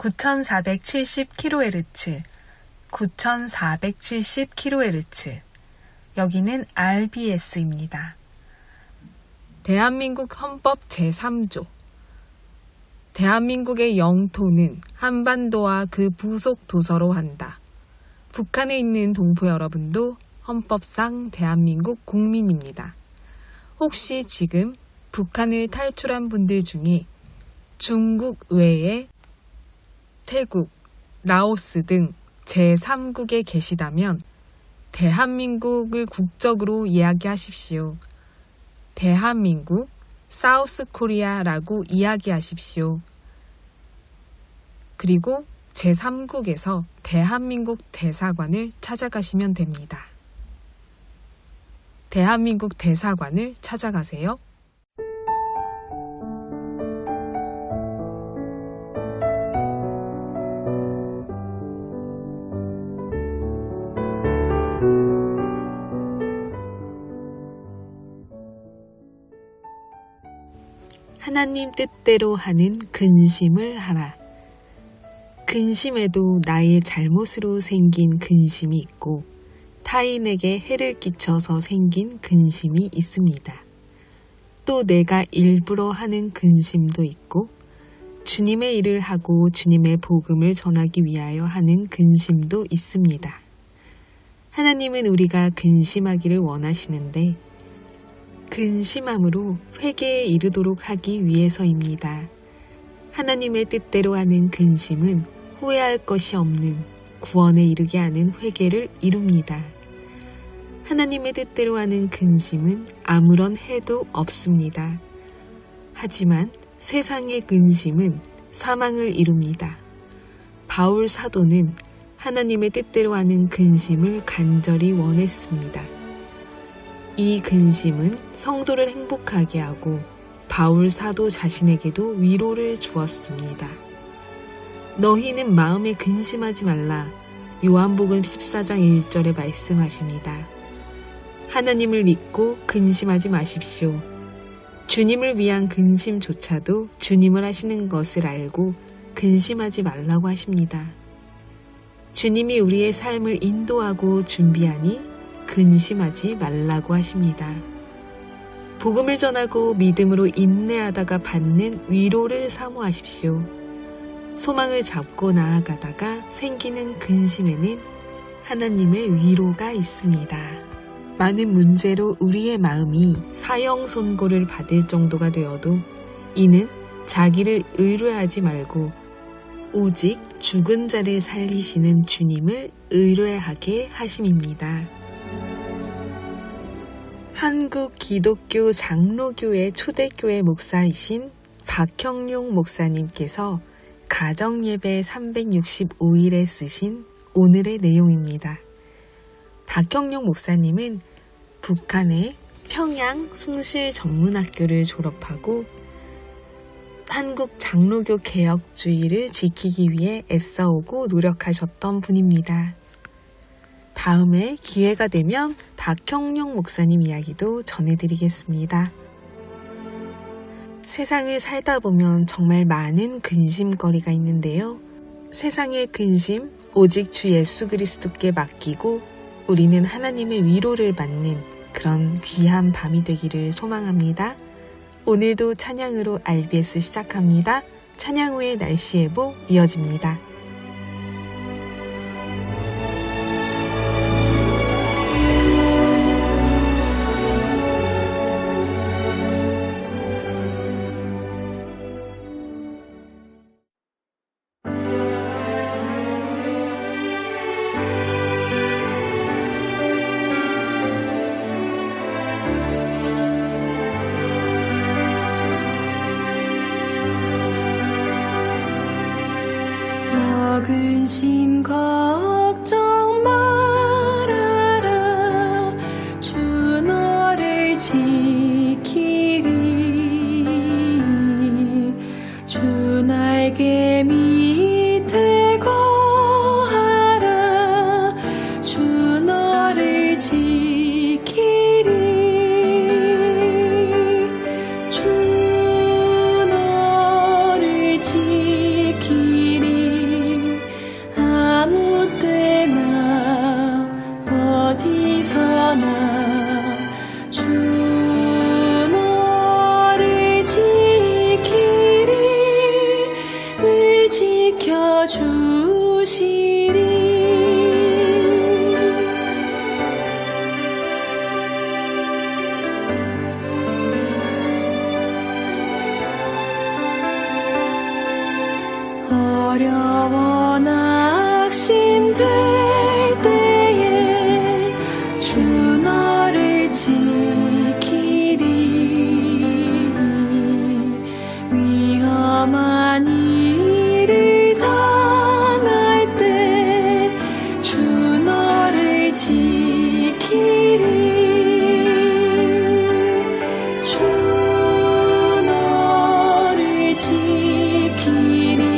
9470kHz, 9470kHz. 여기는 RBS입니다. 대한민국 헌법 제3조. 대한민국의 영토는 한반도와 그 부속 도서로 한다. 북한에 있는 동포 여러분도 헌법상 대한민국 국민입니다. 혹시 지금 북한을 탈출한 분들 중에 중국 외에 태국, 라오스 등 제3국에 계시다면 대한민국을 국적으로 이야기하십시오. 대한민국, 사우스 코리아라고 이야기하십시오. 그리고 제3국에서 대한민국 대사관을 찾아가시면 됩니다. 대한민국 대사관을 찾아가세요. 하나님 뜻대로 하는 근심을 하라. 근심에도 나의 잘못으로 생긴 근심이 있고 타인에게 해를 끼쳐서 생긴 근심이 있습니다. 또 내가 일부러 하는 근심도 있고 주님의 일을 하고 주님의 복음을 전하기 위하여 하는 근심도 있습니다. 하나님은 우리가 근심하기를 원하시는데 근심함으로 회개에 이르도록 하기 위해서입니다. 하나님의 뜻대로 하는 근심은 후회할 것이 없는 구원에 이르게 하는 회개를 이룹니다. 하나님의 뜻대로 하는 근심은 아무런 해도 없습니다. 하지만 세상의 근심은 사망을 이룹니다. 바울 사도는 하나님의 뜻대로 하는 근심을 간절히 원했습니다. 이 근심은 성도를 행복하게 하고 바울 사도 자신에게도 위로를 주었습니다. 너희는 마음에 근심하지 말라. 요한복음 14장 1절에 말씀하십니다. 하나님을 믿고 근심하지 마십시오. 주님을 위한 근심조차도 주님을 하시는 것을 알고 근심하지 말라고 하십니다. 주님이 우리의 삶을 인도하고 준비하니 근심하지 말라고 하십니다. 복음을 전하고 믿음으로 인내하다가 받는 위로를 사모하십시오. 소망을 잡고 나아가다가 생기는 근심에는 하나님의 위로가 있습니다. 많은 문제로 우리의 마음이 사형 선고를 받을 정도가 되어도 이는 자기를 의뢰하지 말고 오직 죽은 자를 살리시는 주님을 의뢰하게 하심입니다. 한국 기독교 장로교회 초대교회 목사이신 박형룡 목사님께서 가정예배 365일에 쓰신 오늘의 내용입니다. 박형룡 목사님은 북한의 평양 숭실전문학교를 졸업하고 한국 장로교 개혁주의를 지키기 위해 애써오고 노력하셨던 분입니다. 다음에 기회가 되면 박형룡 목사님 이야기도 전해드리겠습니다. 세상을 살다 보면 정말 많은 근심거리가 있는데요. 세상의 근심 오직 주 예수 그리스도께 맡기고 우리는 하나님의 위로를 받는 그런 귀한 밤이 되기를 소망합니다. 오늘도 찬양으로 RBS 시작합니다. 찬양 후에 날씨 예보 이어집니다. 근심 걱정 말아라 주 너를 지키리 주 날개 밑에 거하라 주 너를 지키리 주 너를 지키리 어려워 낙심될 때에 주 너를 지키리 위험한 일을 당할 때 주 너를 지키리 주 너를 지키리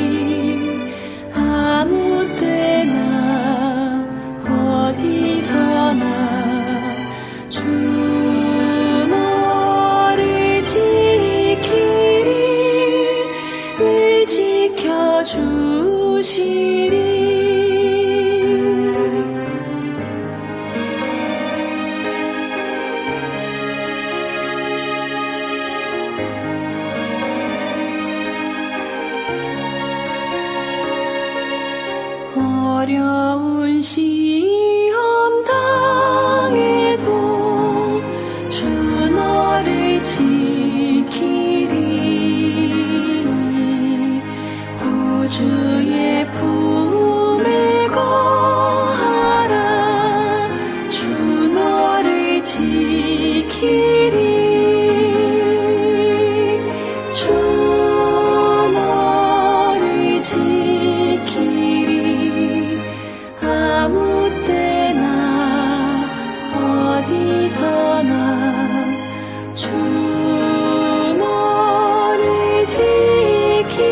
아무 때나 어디서나 주 너를 지키리 늘 지켜주시리 어려운 시험 당해도 주 너를 지키리 구주의 품에 거하라 주 너를 지키리 주 너를 지키리 아무 때나 어디서나 주 너를 지키리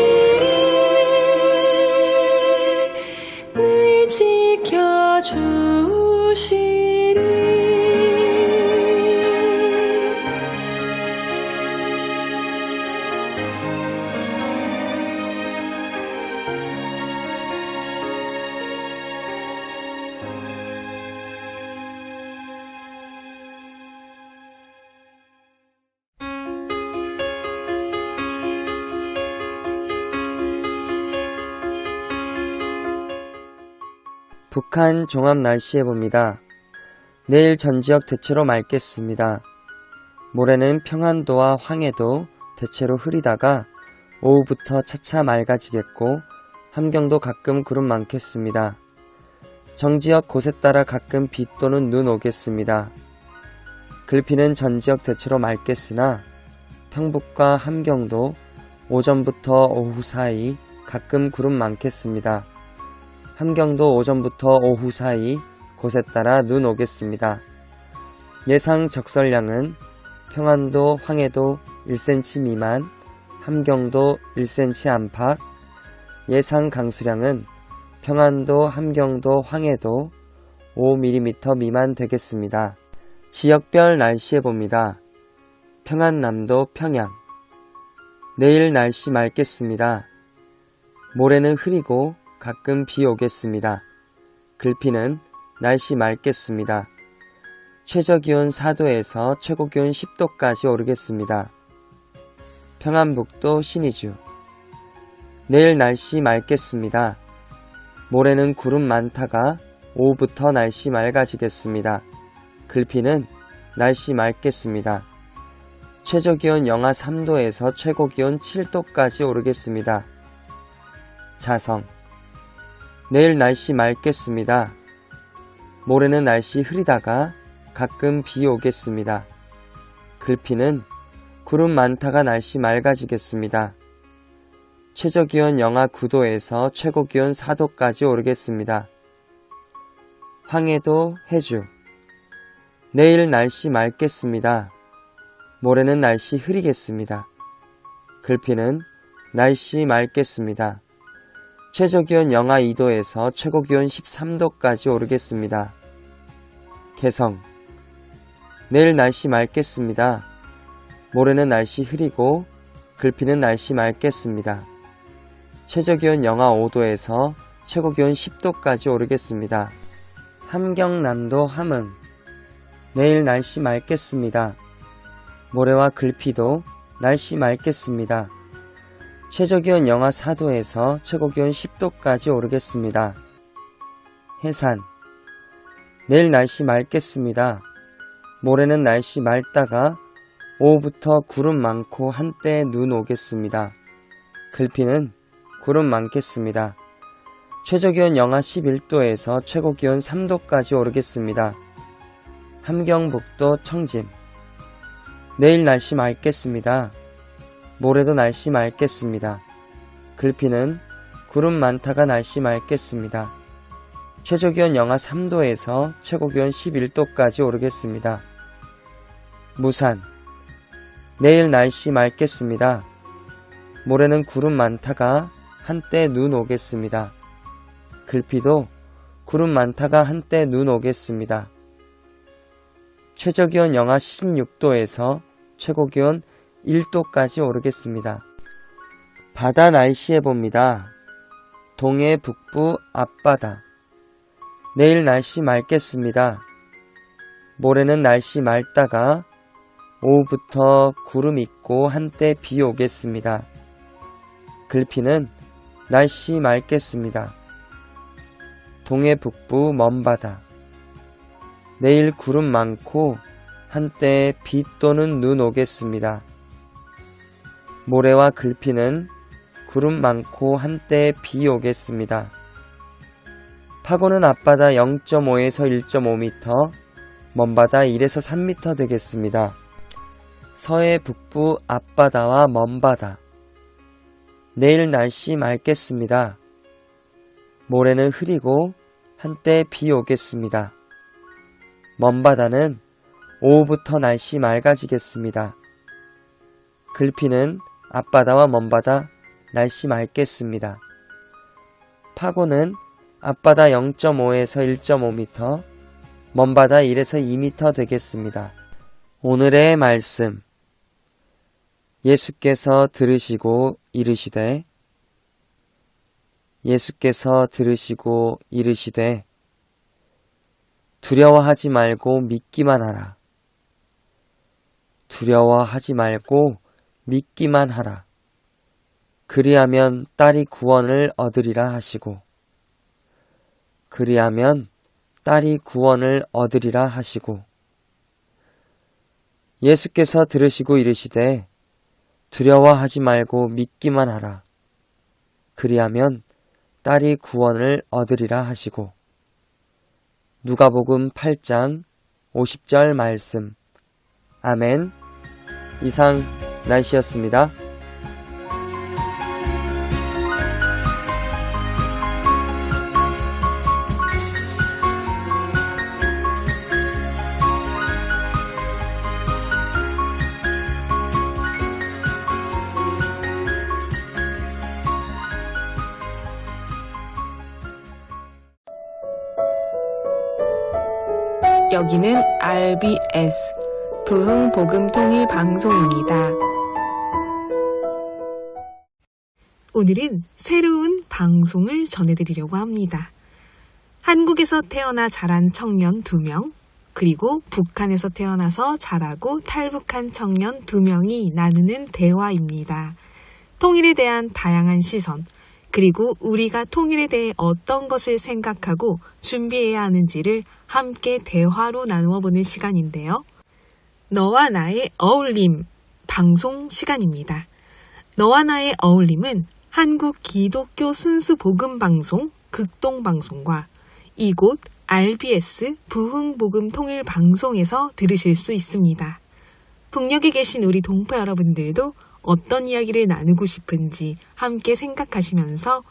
늘 지켜주시리 북한 종합 날씨 예보입니다. 내일 전 지역 대체로 맑겠습니다. 모레는 평안도와 황해도 대체로 흐리다가 오후부터 차차 맑아지겠고 함경도 가끔 구름 많겠습니다. 정지역 곳에 따라 가끔 비 또는 눈 오겠습니다. 글피는 전 지역 대체로 맑겠으나 평북과 함경도 오전부터 오후 사이 가끔 구름 많겠습니다. 함경도 오전부터 오후 사이 곳에 따라 눈 오겠습니다. 예상 적설량은 평안도, 황해도 1cm 미만, 함경도 1cm 안팎, 예상 강수량은 평안도, 함경도, 황해도 5mm 미만 되겠습니다. 지역별 날씨 예보입니다. 평안남도 평양 내일 날씨 맑겠습니다. 모레는 흐리고 가끔 비 오겠습니다. 글피는 날씨 맑겠습니다. 최저기온 4도에서 최고기온 10도까지 오르겠습니다. 평안북도 신의주 내일 날씨 맑겠습니다. 모레는 구름 많다가 오후부터 날씨 맑아지겠습니다. 글피는 날씨 맑겠습니다. 최저기온 영하 3도에서 최고기온 7도까지 오르겠습니다. 자성 내일 날씨 맑겠습니다. 모레는 날씨 흐리다가 가끔 비 오겠습니다. 글피는 구름 많다가 날씨 맑아지겠습니다. 최저기온 영하 9도에서 최고기온 4도까지 오르겠습니다. 황해도 해주 내일 날씨 맑겠습니다. 모레는 날씨 흐리겠습니다. 글피는 날씨 맑겠습니다. 최저기온 영하 2도에서 최고기온 13도까지 오르겠습니다. 개성 내일 날씨 맑겠습니다. 모레는 날씨 흐리고 글피는 날씨 맑겠습니다. 최저기온 영하 5도에서 최고기온 10도까지 오르겠습니다. 함경남도 함흥 내일 날씨 맑겠습니다. 모레와 글피도 날씨 맑겠습니다. 최저기온 영하 4도에서 최고기온 10도까지 오르겠습니다. 해산 내일 날씨 맑겠습니다. 모레는 날씨 맑다가 오후부터 구름 많고 한때 눈 오겠습니다. 글피는 구름 많겠습니다. 최저기온 영하 11도에서 최고기온 3도까지 오르겠습니다. 함경북도 청진. 내일 날씨 맑겠습니다. 모레도 날씨 맑겠습니다. 글피는 구름 많다가 날씨 맑겠습니다. 최저기온 영하 3도에서 최고기온 11도까지 오르겠습니다. 무산. 내일 날씨 맑겠습니다. 모레는 구름 많다가 한때 눈 오겠습니다. 글피도 구름 많다가 한때 눈 오겠습니다. 최저기온 영하 16도에서 최고기온 1도까지 오르겠습니다. 바다 날씨 해봅니다. 동해 북부 앞바다. 내일 날씨 맑겠습니다. 모레는 날씨 맑다가 오후부터 구름 있고 한때 비 오겠습니다. 글피는 날씨 맑겠습니다. 동해 북부 먼바다. 내일 구름 많고 한때 비 또는 눈 오겠습니다. 모레와 글피는 구름 많고 한때 비 오겠습니다. 파고는 앞바다 0.5에서 1.5m, 먼바다 1에서 3m 되겠습니다. 서해 북부 앞바다와 먼바다. 내일 날씨 맑겠습니다. 모레는 흐리고 한때 비 오겠습니다. 먼바다는 오후부터 날씨 맑아지겠습니다. 글피는 앞바다와 먼바다 날씨 맑겠습니다. 파고는 앞바다 0.5에서 1.5m, 먼바다 1에서 2m 되겠습니다. 오늘의 말씀. 예수께서 들으시고 이르시되 두려워하지 말고 믿기만 하라. 두려워하지 말고 믿기만 하라. 그리하면 딸이 구원을 얻으리라 하시고 예수께서 들으시고 이르시되 두려워하지 말고 믿기만 하라. 그리하면 딸이 구원을 얻으리라 하시고 누가복음 8장 50절 말씀. 아멘. 이상 날씨였습니다. 여기는 RBS 부흥복음통일방송입니다. 오늘은 새로운 방송을 전해드리려고 합니다. 한국에서 태어나 자란 청년 2명, 그리고 북한에서 태어나서 자라고 탈북한 청년 2명이 나누는 대화입니다. 통일에 대한 다양한 시선, 그리고 우리가 통일에 대해 어떤 것을 생각하고 준비해야 하는지를 함께 대화로 나누어 보는 시간인데요. 너와 나의 어울림 방송 시간입니다. 너와 나의 어울림은 한국 기독교 순수 복음 방송 극동방송과 이곳 RBS 부흥복음 통일 방송에서 들으실 수 있습니다. 북녘에 계신 우리 동포 여러분들도 어떤 이야기를 나누고 싶은지 함께 생각하시면서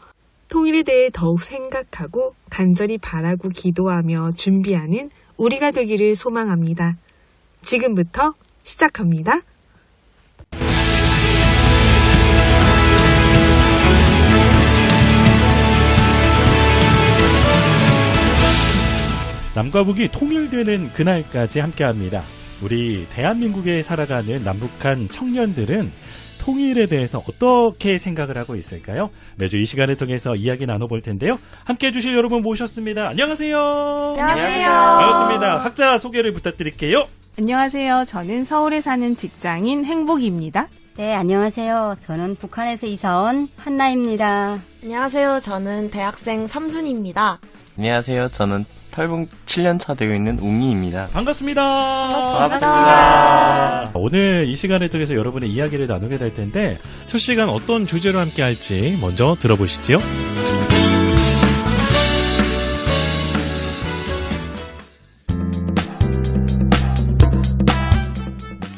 통일에 대해 더욱 생각하고 간절히 바라고 기도하며 준비하는 우리가 되기를 소망합니다. 지금부터 시작합니다. 남과 북이 통일되는 그날까지 함께합니다. 우리 대한민국에 살아가는 남북한 청년들은 통일에 대해서 어떻게 생각을 하고 있을까요? 매주 이 시간을 통해서 이야기 나눠볼 텐데요. 함께해 주실 여러분 모셨습니다. 안녕하세요. 안녕하세요. 반갑습니다. 각자 소개를 부탁드릴게요. 안녕하세요. 저는 서울에 사는 직장인 행복입니다. 네, 안녕하세요. 저는 북한에서 이사 온 한나입니다. 안녕하세요. 저는 대학생 삼순입니다. 안녕하세요. 저는 탈북 7년차 되고 있는 웅이입니다. 반갑습니다. 반갑습니다. 오늘 이 시간을 통해서 여러분의 이야기를 나누게 될 텐데 첫 시간 어떤 주제로 함께 할지 먼저 들어보시죠.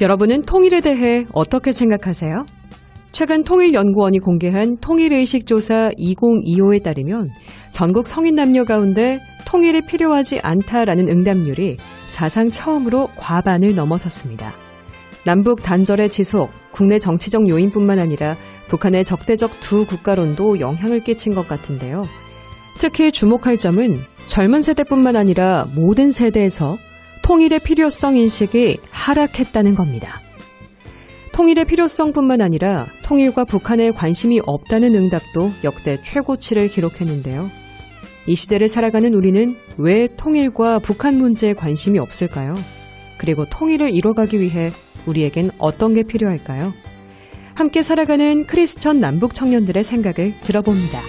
여러분은 통일에 대해 어떻게 생각하세요? 최근 통일연구원이 공개한 통일의식조사 2025에 따르면 전국 성인 남녀 가운데 통일이 필요하지 않다라는 응답률이 사상 처음으로 과반을 넘어섰습니다. 남북 단절의 지속, 국내 정치적 요인뿐만 아니라 북한의 적대적 두 국가론도 영향을 끼친 것 같은데요. 특히 주목할 점은 젊은 세대뿐만 아니라 모든 세대에서 통일의 필요성 인식이 하락했다는 겁니다. 통일의 필요성뿐만 아니라 통일과 북한에 관심이 없다는 응답도 역대 최고치를 기록했는데요. 이 시대를 살아가는 우리는 왜 통일과 북한 문제에 관심이 없을까요? 그리고 통일을 이뤄가기 위해 우리에겐 어떤 게 필요할까요? 함께 살아가는 크리스천 남북 청년들의 생각을 들어봅니다.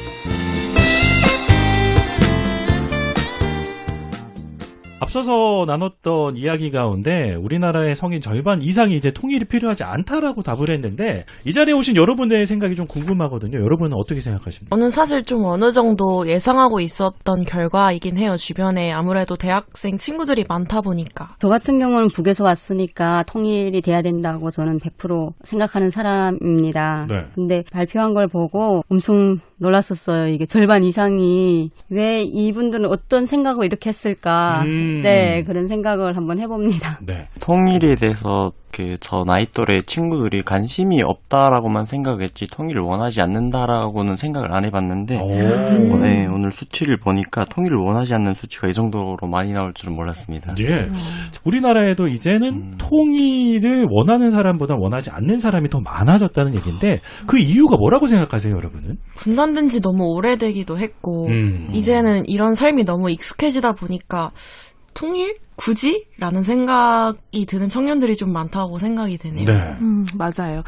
앞서서 나눴던 이야기 가운데 우리나라의 성인 절반 이상이 이제 통일이 필요하지 않다라고 답을 했는데 이 자리에 오신 여러분의 생각이 좀 궁금하거든요. 여러분은 어떻게 생각하십니까? 저는 사실 좀 어느 정도 예상하고 있었던 결과이긴 해요. 주변에 아무래도 대학생 친구들이 많다 보니까. 저 같은 경우는 북에서 왔으니까 통일이 돼야 된다고 저는 100% 생각하는 사람입니다. 네. 근데 발표한 걸 보고 엄청 놀랐었어요. 이게 절반 이상이 왜 이분들은 어떤 생각을 이렇게 했을까. 네, 그런 생각을 한번 해봅니다. 네. 통일에 대해서 저 나이 또래 친구들이 관심이 없다라고만 생각했지 통일을 원하지 않는다라고는 생각을 안 해봤는데 네, 오늘 수치를 보니까 통일을 원하지 않는 수치가 이 정도로 많이 나올 줄은 몰랐습니다. 예. 우리나라에도 이제는 통일을 원하는 사람보다 원하지 않는 사람이 더 많아졌다는 얘기인데 그 이유가 뭐라고 생각하세요, 여러분은? 분단된 지 너무 오래되기도 했고 이제는 이런 삶이 너무 익숙해지다 보니까 통일? 굳이? 라는 생각이 드는 청년들이 좀 많다고 생각이 되네요. 네. 맞아요.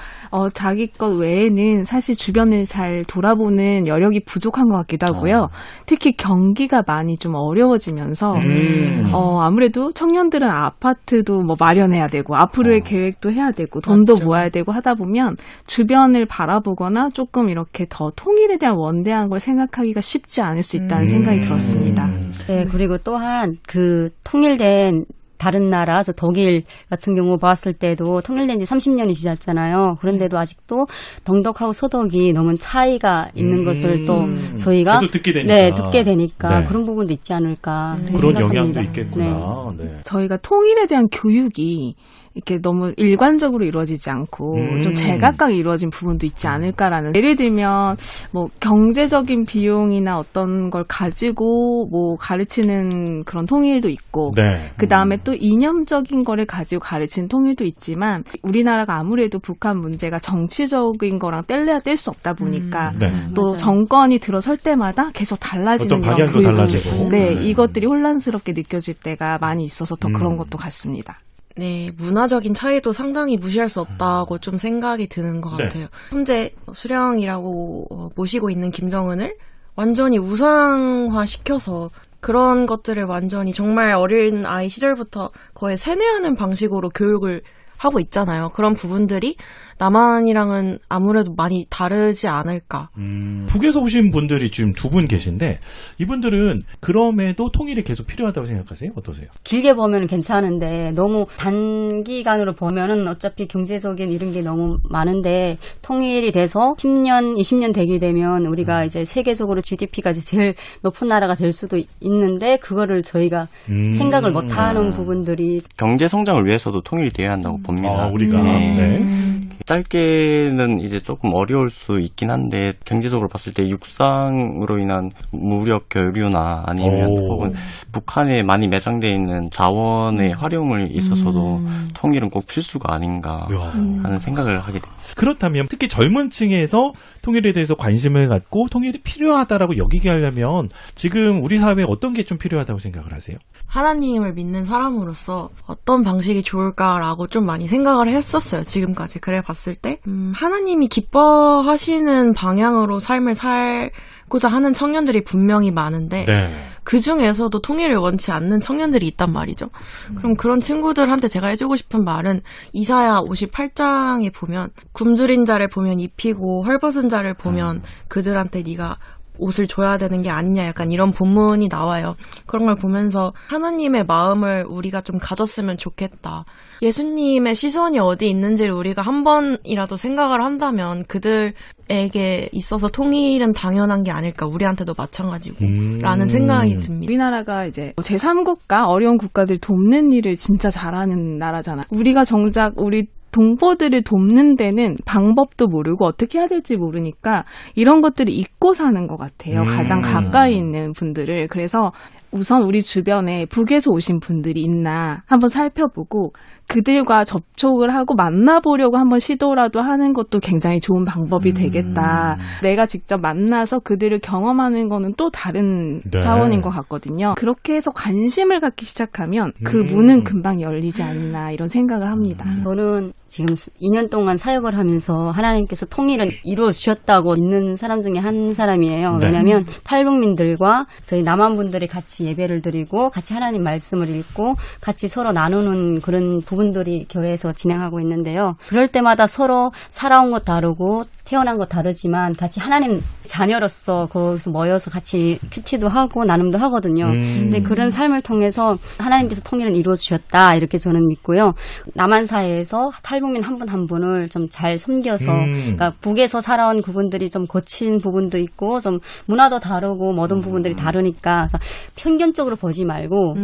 자기 것 외에는 사실 주변을 잘 돌아보는 여력이 부족한 것 같기도 하고요. 특히 경기가 많이 좀 어려워지면서 아무래도 청년들은 아파트도 뭐 마련해야 되고 앞으로의 계획도 해야 되고 돈도 맞죠. 모아야 되고 하다 보면 주변을 바라보거나 조금 이렇게 더 통일에 대한 원대한 걸 생각하기가 쉽지 않을 수 있다는 생각이 들었습니다. 네, 그리고 또한 그 통일된 다른 나라, 저 독일 같은 경우 봤을 때도 통일된 지 30년이 지났잖아요. 그런데도 아직도 동독하고 서독이 너무 차이가 있는 것을 또 저희가 계속 듣게 되니까, 네, 듣게 되니까 네. 그런 부분도 있지 않을까 그런 생각합니다. 영향도 있겠구나. 네. 네. 저희가 통일에 대한 교육이 이렇게 너무 일관적으로 이루어지지 않고 좀 제각각 이루어진 부분도 있지 않을까라는. 예를 들면 뭐 경제적인 비용이나 어떤 걸 가지고 뭐 가르치는 그런 통일도 있고 네. 그 다음에 또 이념적인 거를 가지고 가르치는 통일도 있지만 우리나라가 아무래도 북한 문제가 정치적인 거랑 뗄래야 뗄 수 없다 보니까 네. 또 맞아요. 정권이 들어설 때마다 계속 달라지는 어떤 이런 방향도 교육. 달라지고. 네, 네. 이것들이 혼란스럽게 느껴질 때가 많이 있어서 더 그런 것도 같습니다. 네, 문화적인 차이도 상당히 무시할 수 없다고 좀 생각이 드는 것 네. 같아요. 현재 수령이라고 모시고 있는 김정은을 완전히 우상화시켜서 그런 것들을 완전히 정말 어린 아이 시절부터 거의 세뇌하는 방식으로 교육을 하고 있잖아요. 그런 부분들이 남한이랑은 아무래도 많이 다르지 않을까. 북에서 오신 분들이 지금 두 분 계신데 이분들은 그럼에도 통일이 계속 필요하다고 생각하세요? 어떠세요? 길게 보면 괜찮은데 너무 단기간으로 보면은 어차피 경제적인 이런 게 너무 많은데 통일이 돼서 10년, 20년 되게 되면 우리가 이제 세계적으로 GDP가 제일 높은 나라가 될 수도 있는데 그거를 저희가 생각을 못하는 부분들이 경제 성장을 위해서도 통일이 돼야 한다고 봅니다. 아, 우리가. 네. 짧게는 이제 조금 어려울 수 있긴 한데 경제적으로 봤을 때 육상으로 인한 무력 교류나 아니면 혹은 북한에 많이 매장되어 있는 자원의 활용을 있어서도 통일은 꼭 필수가 아닌가 하는 생각을 하게 됩니다. 그렇다면 특히 젊은 층에서 통일에 대해서 관심을 갖고 통일이 필요하다라고 여기게 하려면 지금 우리 사회에 어떤 게 좀 필요하다고 생각을 하세요? 하나님을 믿는 사람으로서 어떤 방식이 좋을까라고 좀 많이 생각을 했었어요. 지금까지. 그래 봤을 때 하나님이 기뻐하시는 방향으로 삶을 살고자 하는 청년들이 분명히 많은데 네. 그 중에서도 통일을 원치 않는 청년들이 있단 말이죠. 그럼 그런 친구들한테 제가 해주고 싶은 말은 이사야 58장에 보면 굶주린 자를 보면 입히고 헐벗은 자를 보면 그들한테 네가 옷을 줘야 되는 게 아니냐 약간 이런 본문이 나와요. 그런 걸 보면서 하나님의 마음을 우리가 좀 가졌으면 좋겠다. 예수님의 시선이 어디 있는지를 우리가 한 번이라도 생각을 한다면 그들에게 있어서 통일은 당연한 게 아닐까. 우리한테도 마찬가지고 라는 생각이 듭니다. 우리나라가 이제 제3국가 어려운 국가들 돕는 일을 진짜 잘하는 나라잖아. 우리가 정작 우리 동포들을 돕는 데는 방법도 모르고 어떻게 해야 될지 모르니까 이런 것들을 잊고 사는 것 같아요. 가장 가까이 있는 분들을. 그래서 우선 우리 주변에 북에서 오신 분들이 있나 한번 살펴보고 그들과 접촉을 하고 만나보려고 한번 시도라도 하는 것도 굉장히 좋은 방법이 되겠다. 내가 직접 만나서 그들을 경험하는 거는 또 다른 네. 차원인 것 같거든요. 그렇게 해서 관심을 갖기 시작하면 그 문은 금방 열리지 않나 이런 생각을 합니다. 저는 지금 2년 동안 사역을 하면서 하나님께서 통일은 이루어 주셨다고 믿는 사람 중에 한 사람이에요. 네. 왜냐하면 탈북민들과 저희 남한분들이 같이 예배를 드리고 같이 하나님 말씀을 읽고 같이 서로 나누는 그런 부분들이 교회에서 진행하고 있는데요. 그럴 때마다 서로 살아온 것 다르고 태어난 것 다르지만 같이 하나님 자녀로서 거기서 모여서 같이 큐티도 하고 나눔도 하거든요. 근데 그런 삶을 통해서 하나님께서 통일은 이루어 주셨다 이렇게 저는 믿고요. 남한 사회에서 탈북민 한 분 한 분을 좀 잘 섬겨서 그러니까 북에서 살아온 그분들이 좀 거친 부분도 있고 좀 문화도 다르고 모든 부분들이 다르니까 그래서 편견적으로 보지 말고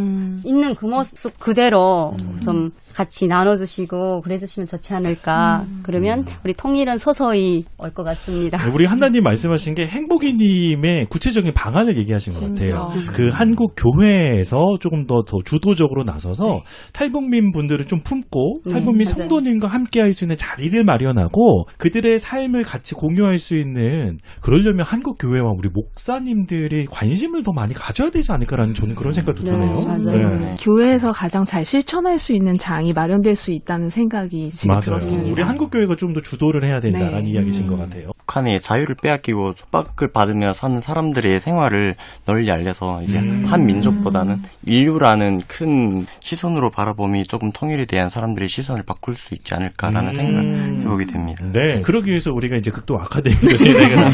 있는 그 모습 그대로 좀 같이 나눠주시고 그래주시면 좋지 않을까. 그러면 우리 통일은 서서히 올 것 같습니다. 우리 한나님 말씀하신 게 행복이님의 구체적인 방안을 얘기하신 것 같아요. 그 한국 교회에서 조금 더 주도적으로 나서서 탈북민 분들을 좀 품고 탈북민 맞아요. 성도님과 함께할 수 있는 자리를 마련하고 그들의 삶을 같이 공유할 수 있는 그러려면 한국 교회와 우리 목사님들이 관심을 더 많이 가져야 되지 않을까라는 저는 그런 생각도 드네요. 맞아요. 교회에서 가장 잘 실천할 수 있는 장이 마련될 수 있다는 생각이 지금 맞아요. 들었습니다. 우리 한국 교회가 좀 더 주도를 해야 된다라는 네. 이야기신 것 같아요. 북한의 자유를 빼앗기고 촉박을 받으며 사는 사람들의 생활을 널리 알려서 이제 한 민족보다는 인류라는 큰 시선으로 바라봄이 조금 통일에 대한 사람들의 시선을 바꿀 수 있지 않을까라는 생각을 해보게 됩니다. 네, 그러기 위해서 우리가 이제 극동 아카데미도 진행을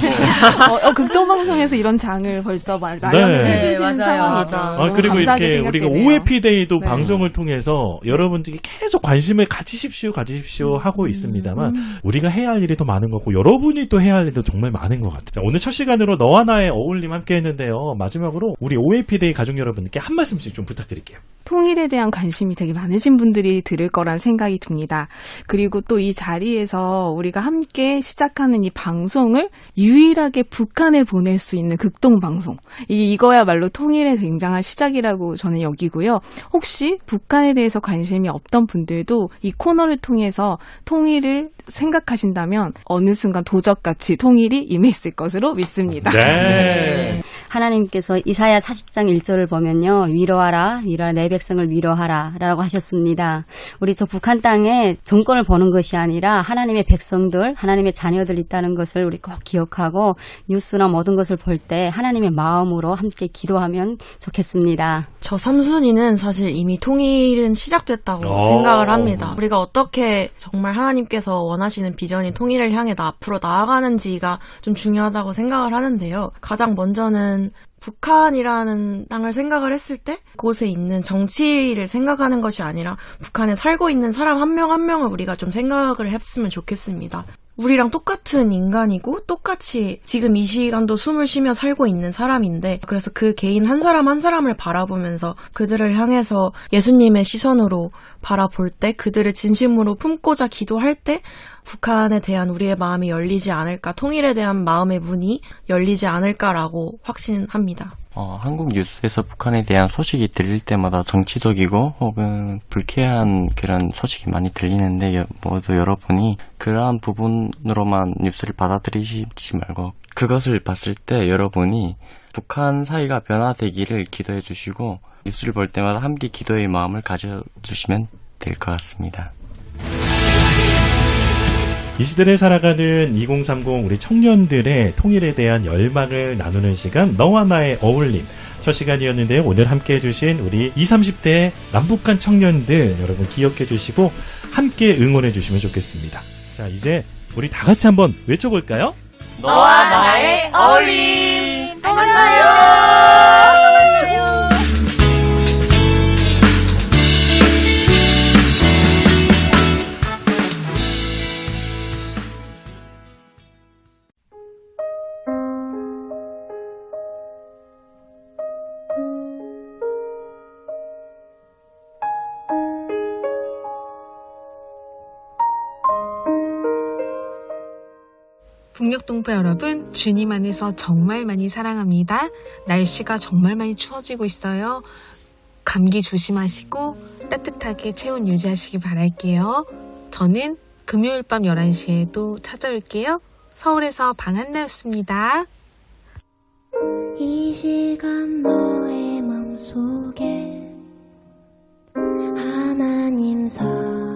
극동방송에서 이런 장을 벌써 마련을 네. 해주시는 네, 맞아요. 상황이죠. 너무 그리고 감사하게 이렇게 우리가 생각되네요. OFD데이도 네. 방송을 통해서 여러분들이 계속 관심을 가지십시오 하고 있습니다만 우리가 해야 할 일이 더 많은 거고 여러분이 또 해야 할 일도 정말 많은 것 같아요. 자, 오늘 첫 시간으로 너와 나의 어울림 함께 했는데요. 마지막으로 우리 OFD데이 가족 여러분께 한 말씀씩 좀 부탁드릴게요. 통일에 대한 관심이 되게 많으신 분들이 들을 거란 생각이 듭니다. 그리고 또 이 자리에서 우리가 함께 시작하는 이 방송을 유일하게 북한에 보낼 수 있는 극동방송. 이거야말로 통일의 굉장한 시작이라고 저는 여기고요. 혹시 북한에 대해서 관심이 없던 분들도 이 코너를 통해서 통일을 생각하신다면 어느 순간 도적같이 통일이 임했을 것으로 믿습니다. 네. 하나님께서 이사야 40장 1절을 보면요. 위로하라 내 백성을 위로하라 라고 하셨습니다. 우리 저 북한 땅에 정권을 보는 것이 아니라 하나님의 백성들, 하나님의 자녀들 있다는 것을 우리 꼭 기억하고 뉴스나 모든 것을 볼 때 하나님의 마음으로 함께 기도하면 좋겠습니다. 저 삼순이는 사실 이미 통일은 시작됐다고 생각을 합니다. 우리가 어떻게 정말 하나님께서 원하시는 비전인 통일을 향해 앞으로 나아가는지가 좀 중요하다고 생각을 하는데요. 가장 먼저는 북한이라는 땅을 생각을 했을 때 그곳에 있는 정치를 생각하는 것이 아니라 북한에 살고 있는 사람 한 명 한 명을 우리가 좀 생각을 했으면 좋겠습니다. 우리랑 똑같은 인간이고 똑같이 지금 이 시간도 숨을 쉬며 살고 있는 사람인데 그래서 그 개인 한 사람 한 사람을 바라보면서 그들을 향해서 예수님의 시선으로 바라볼 때 그들을 진심으로 품고자 기도할 때 북한에 대한 우리의 마음이 열리지 않을까, 통일에 대한 마음의 문이 열리지 않을까라고 확신합니다. 한국 뉴스에서 북한에 대한 소식이 들릴 때마다 정치적이고 혹은 불쾌한 그런 소식이 많이 들리는데 모두 여러분이 그러한 부분으로만 뉴스를 받아들이지 말고 그것을 봤을 때 여러분이 북한 사이가 변화되기를 기도해 주시고 뉴스를 볼 때마다 함께 기도의 마음을 가져주시면 될 것 같습니다. 이 시대를 살아가는 2030 우리 청년들의 통일에 대한 열망을 나누는 시간 너와 나의 어울림 첫 시간이었는데요. 오늘 함께 해주신 우리 20, 30대 남북한 청년들 여러분 기억해 주시고 함께 응원해 주시면 좋겠습니다. 자, 이제 우리 다 같이 한번 외쳐볼까요? 너와 나의 어울림! 만나요. 북녘동포 여러분, 주님 안에서 정말 많이 사랑합니다. 날씨가 정말 많이 추워지고 있어요. 감기 조심하시고 따뜻하게 체온 유지하시기 바랄게요. 저는 금요일 밤 11시에 또 찾아올게요. 서울에서 방한나였습니다. 이 시간 너의 맘속에 하나님 사랑